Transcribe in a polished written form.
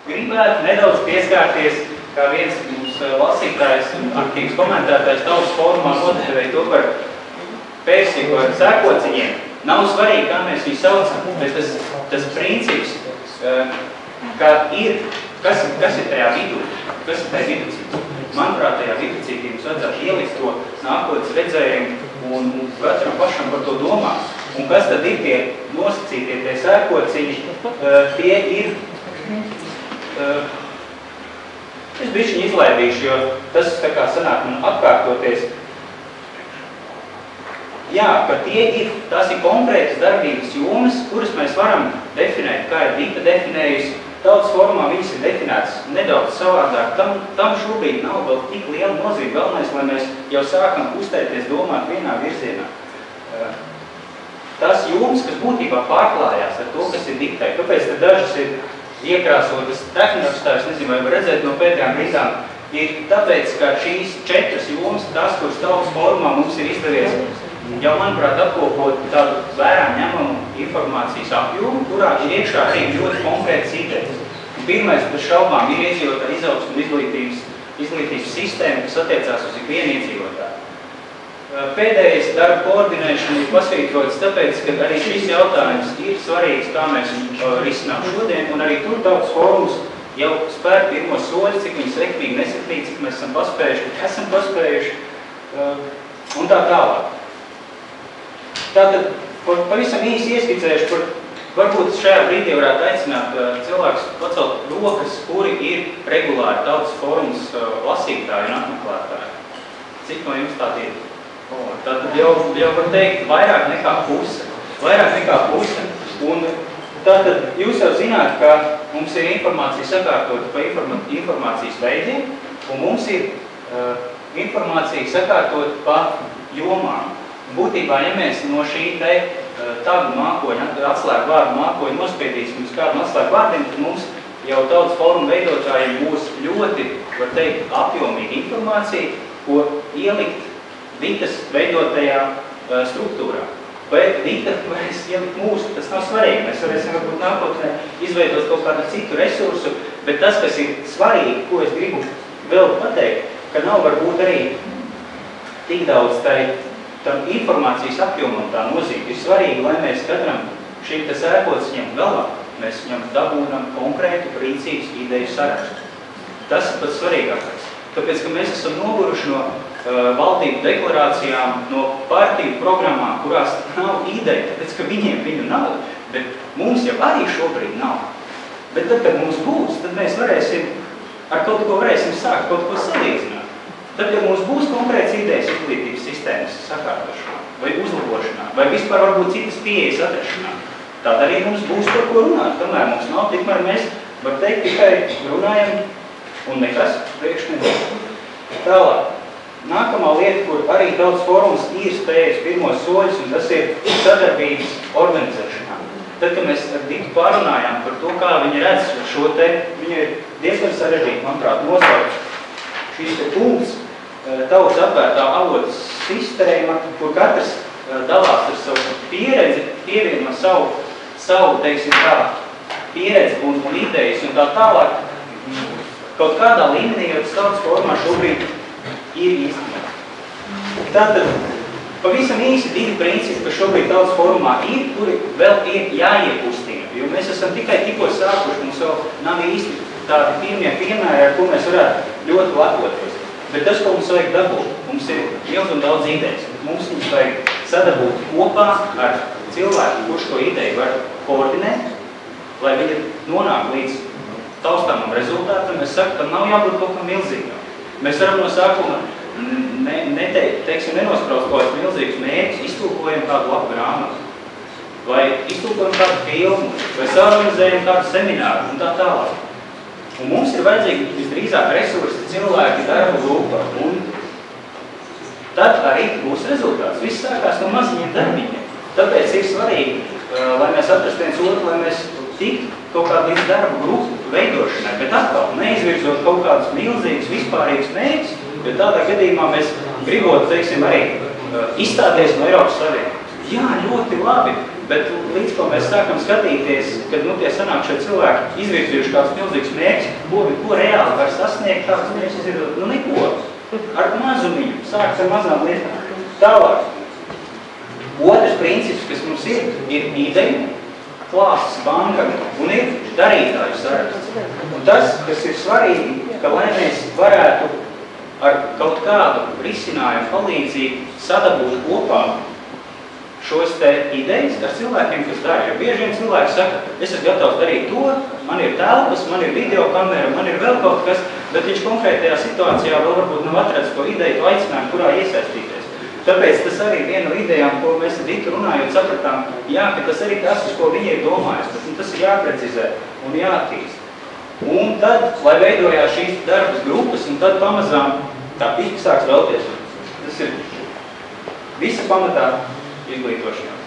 gribētu nedaudz pieskārties, kā viens mums lasītājs un aktīvs komentētājs Tautas fórumā nodēvēja to par Persiju ar sēkociņiem. Nav svarīgi, kā mēs viņu saucam, bet tas princips, kā ir, kas ir tajā vidū, kas ir tajā viducīgi. Manuprāt, tajā viducīgi mums vajadzētu ielikt to nākotnes redzējumu un katram pašam par to domāt. Un kas tad ir tie nosacītie, tie sēkociņi, tie ir, es bišķiņ izlaidīšu, jo tas tā kā sanāk man atkārtoties. Jā, ka tās ir konkrētas darbības jomas, kuras mēs varam definēt, kā ir Dita definējusi. Tautas fórumā viņas ir definētas nedaudz savādāk. Tam šobrīd nav vēl tik liela nozīme. Galvenais, lai mēs jau sākam kustēties, domāt vienā virzienā. Tās jomas, kas būtībā pārklājās ar to, kas ir Ditai. Kāpēc tad dažas ir iekrāsotas tehnikrakstā, es nezinu, vai var redzēt no pēdējām rītām, ir tāpēc, ka šīs 4 jomas, tās, kuras Tautas fórumā mums ir izdevies, jau, manuprāt, apkopot tādu vērā ņemamu informācijas apjomu, kurā ir iekšā arī ļoti konkrētas idejas. Pirmais, bez šaubām, ir iedzīvotāju izaugsmu un izglītības sistēma, kas attiecās uz ikvienu iedzīvotāju. Pēdējais darba koordinēšana ir pasvītrots tāpēc, ka arī šis jautājums ir svarīgs, kā mēs risinām šodien, un arī tur Tautas fórums jau spēr pirmos soļus, cik viņi sekmīgi, nesekmīgi, cik mēs esam paspējuši, un tā tālāk. Tātad, pavisam īsi ieskicējuši, varbūt šajā brīdī varētu aicināt cilvēkus pacelt rokas, kuri ir regulāri Tautas fórums lasītāji un apmeklētāji. Cik no jums tādi ir? Tātad jau var teikt vairāk nekā puse. Un tātad jūs jau zināt, ka mums ir informācija sakārtota pa informācijas veidiem, un mums ir informācija sakārtota pa jomām. Būtībā, ja mēs no šī te tagu mākoņa, atslēgu vārdu mākoņa nospiedīsim uz kādu atslēgu vārdiem, tad mums jau Tautas fóruma veidotājiem būs ļoti, var teikt, apjomīga informācija, ko ielikt Ditas veidotajā struktūrā. Vai Dita varēs ielikt mūsu, tas nav svarīgi. Mēs varēsim varbūt nākotnē izveidot kaut kādu citu resursu, bet tas, kas ir svarīgi, ko es gribu vēl pateikt, ka nav varbūt arī tik daudz tam informācijas apjomam tā nozīme. Ir svarīgi, lai mēs katram šim te sēkots ņem galā, mēs viņam dabūnam konkrētu principus ideju sarakstu. Tas ir pats svarīgākais. Tāpēc, ka mēs esam noguruši no valdību deklarācijām, no partiju programmām, kurās nav ideja, tāpēc, ka viņu nav, bet mums jau arī šobrīd nav. Bet tad, kad mums būs, tad mēs varēsim, ar kaut ko varēsim sākt, kaut ko salīdzināt. Tad, kad mums būs konkrēts idejas izglītības sistēmas sakārtošanā, vai uzlabošanā, vai vispār varbūt citas pieejas atrašanā, tad arī mums būs par ko runāt. Kamēr mums nav, tikmēr mēs, var teikt, tikai runājam un nekas priekš nebūs. Tālāk. Nākamā lieta, kur arī Tautas fórums ir spējis pirmos soļus, un tas ir sadarbības organizēšanā. Tad, kad mēs ar Ditu pārunājām par to, kā viņi redz šo te, viņu ir diezgan sarežģīti, manuprāt, nosaukt šīs te punkts, Tautas atvērtā avotu sistēma, kur katrs dalās ar savu pieredzi, pievieno savu, teiksim tā, pieredzi un idejas un tā tālāk. Kaut kādā līmenī, jo tas Tautas fórumā šobrīd ir īstenībā. Tātad, pavisam īsi 2 principi, kas šobrīd Tautas fórumā ir, kuri vēl ir jāiekustina, jo mēs esam tikai tikko sākuši, mums vēl nav īsti tādi pirmie piemēri, ar ko mēs varētu ļoti lepoties. Bet tas, ko mums vajag dabūt, mums ir milz un daudz idejas. Mums viņus vajag sadabūt kopā ar cilvēku, kurš to ideju var koordinēt, lai viņi nonāk līdz taustāmam rezultātam. Es saku, tam nav jābūt kaut kam milzīgam. Mēs varam no sākuma nenospraust kaut kāds milzīgs mērķis, iztulkojam kādu labu grāmatu, vai iztulkojam kādu filmu, vai saorganizējam kādu semināru un tā tālāk. Un mums ir vajadzīgi visdrīzāk resursi, cilvēki, darba grupa, un tad arī būs rezultāts. Viss sākās no maziņiem darbiņiem. Tāpēc ir svarīgi, lai mēs atrastu viens otru, lai mēs tiktu kaut kādu līdz darba grupu veidošanai, bet atkal neizvirzot kaut kādus milzīgus vispārīgus mērķus, jo tādā gadījumā mēs gribot, teiksim, arī izstāties no Eiropas Savienības. Jā, ļoti labi, bet līdz ko mēs sākam skatīties, kad tie sanāk šie cilvēki izvirzījuši kāds milzīgs mērķis, ko reāli var sasniegt, kāds mērķis izvirzot, neko. Ar mazumiņu, sākt ar mazām lietām. Tālāk. Otrs princips, kas mums ir ideja, klāsts bankam un ir darītāju saraksts. Un tas, kas ir svarīgi, ka lai mēs varētu ar kaut kādu risinājumu palīdzību sadabūt kopā šos te idejas ar cilvēkiem, kas dara. Jo bieži vien cilvēki saka, es esmu gatavs darīt to, man ir telpas, man ir videokamera, man ir vēl kaut kas, bet viņš konkrētajā situācijā vēl varbūt nav atradis to ideju, to aicinājumu, kurā iesaistīties. Tāpēc tas arī viena no idejām, ko mēs ar Ditu runājot, sapratām, jā, ka tas arī tas, uz ko viņi ir domājis, bet tas ir jāprecizē un jāattīst. Un tad, lai veidojās šīs darbas grupas, un tad pamazām tā pīka sāks vēlties. Tas ir visa pamatā izglītošanā.